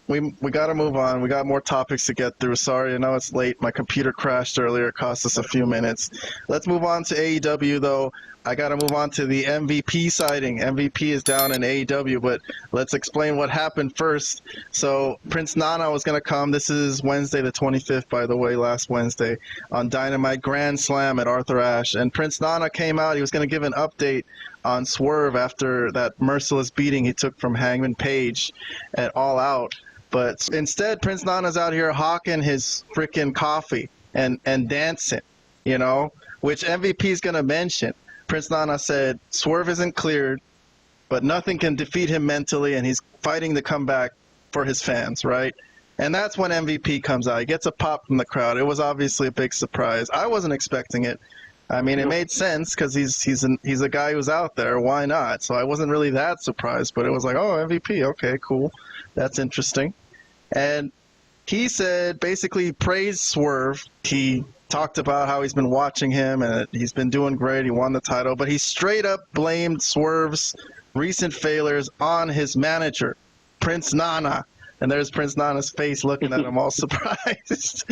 we got to move on. We got more topics to get through. Sorry, I know it's late. My computer crashed earlier. It cost us a few minutes. Let's move on to AEW, though. I got to move on to the MVP sighting. MVP is down in AEW, but let's explain what happened first. So Prince Nana was going to come. This is Wednesday the 25th, by the way, last Wednesday, on Dynamite Grand Slam at Arthur Ashe. And Prince Nana came out. He was going to give an update on Swerve after that merciless beating he took from Hangman Page at All Out. But instead, Prince Nana's out here hawking his freaking coffee and dancing, you know, which MVP's going to mention. Prince Nana said, Swerve isn't cleared, but nothing can defeat him mentally, and he's fighting to come back for his fans, right? And that's when MVP comes out. He gets a pop from the crowd. It was obviously a big surprise. I wasn't expecting it. I mean, it made sense because he's a guy who's out there. Why not? So I wasn't really that surprised, but it was like, oh, MVP, okay, cool. That's interesting. And he said, basically praised Swerve. He talked about how he's been watching him and he's been doing great. He won the title, but he straight up blamed Swerve's recent failures on his manager, Prince Nana. And there's Prince Nana's face looking at him all surprised.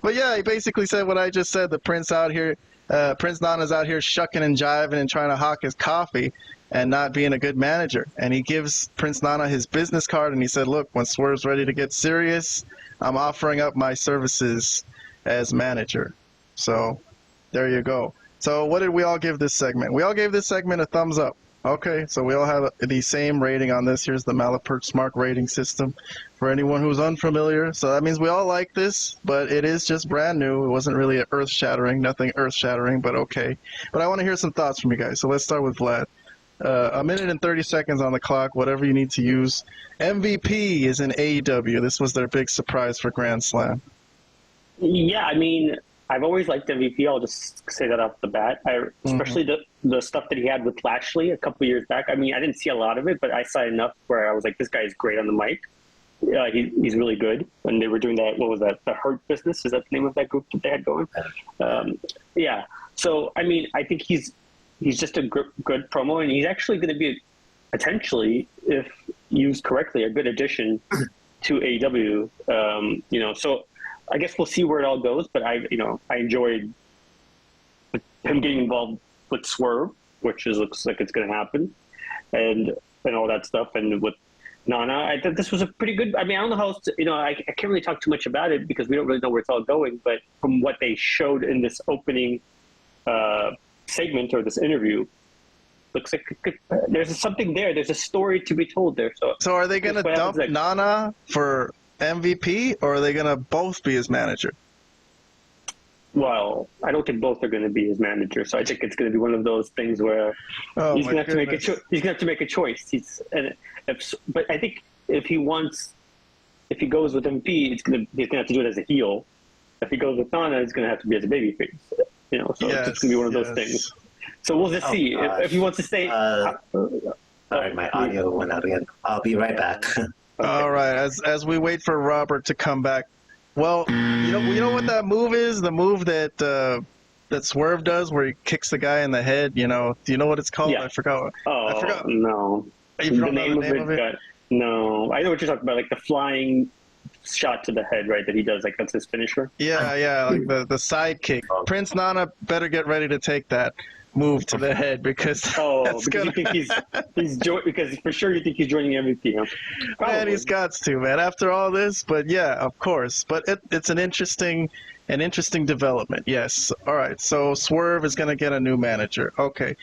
But yeah, he basically said what I just said. The Prince Nana's out here shucking and jiving and trying to hawk his coffee and not being a good manager. And he gives Prince Nana his business card and he said, look, when Swerve's ready to get serious, I'm offering up my services as manager. So there you go. So what did we all give this segment? We all gave this segment a thumbs up. Okay, so we all have the same rating on this. Here's the Malapert Smark rating system for anyone who's unfamiliar. So that means we all like this, but it is just brand new. It wasn't really earth-shattering, nothing earth-shattering, but okay. But I want to hear some thoughts from you guys. So let's start with Vlad. A minute and 30 seconds on the clock, whatever you need to use. MVP is in AEW. This was their big surprise for Grand Slam. Yeah, I mean, I've always liked MVP. I'll just say that off the bat. Especially the stuff that he had with Lashley a couple years back. I mean, I didn't see a lot of it, but I saw enough where I was like, this guy is great on the mic. He's really good. And they were doing that, what was that, the Hurt Business? Is that the name of that group that they had going? Yeah. So, I mean, I think he's just a good promo, and he's actually going to be, potentially, if used correctly, a good addition to AEW. You know, so I guess we'll see where it all goes, but I enjoyed him getting involved with Swerve, which looks like it's going to happen, and all that stuff, and with Nana. I thought this was a pretty good. I mean, I don't know how else to, I can't really talk too much about it because we don't really know where it's all going. But from what they showed in this opening segment or this interview, looks like there's something there. There's a story to be told there. So are they going to dump Nana for MVP, or are they going to both be his manager? Well, I don't think both are going to be his manager. So I think it's going to be one of those things where he's going to have to make a choice. He's going to have to make a choice. But I think if he goes with MVP, he's going to have to do it as a heel. If he goes with Nana, it's going to have to be as a babyface. So it's just going to be one of those things. So we'll just see if he wants to stay. Sorry, my audio went out again. I'll be right back. All right, as we wait for Robert to come back. Well, you know what that move is? The move that Swerve does, where he kicks the guy in the head. Do you know what it's called? Yeah. I forgot. No. You don't know the name of it? No, I know what you're talking about, like the flying shot to the head, right? That he does, like that's his finisher. Yeah, like the side kick. Prince Nana better get ready to take that move to the head because because you think because for sure you think he's joining MVP, huh? Man, he's got to, man, after all this. But yeah, of course. But it's an interesting development. Yes. All right. So Swerve is going to get a new manager. Okay.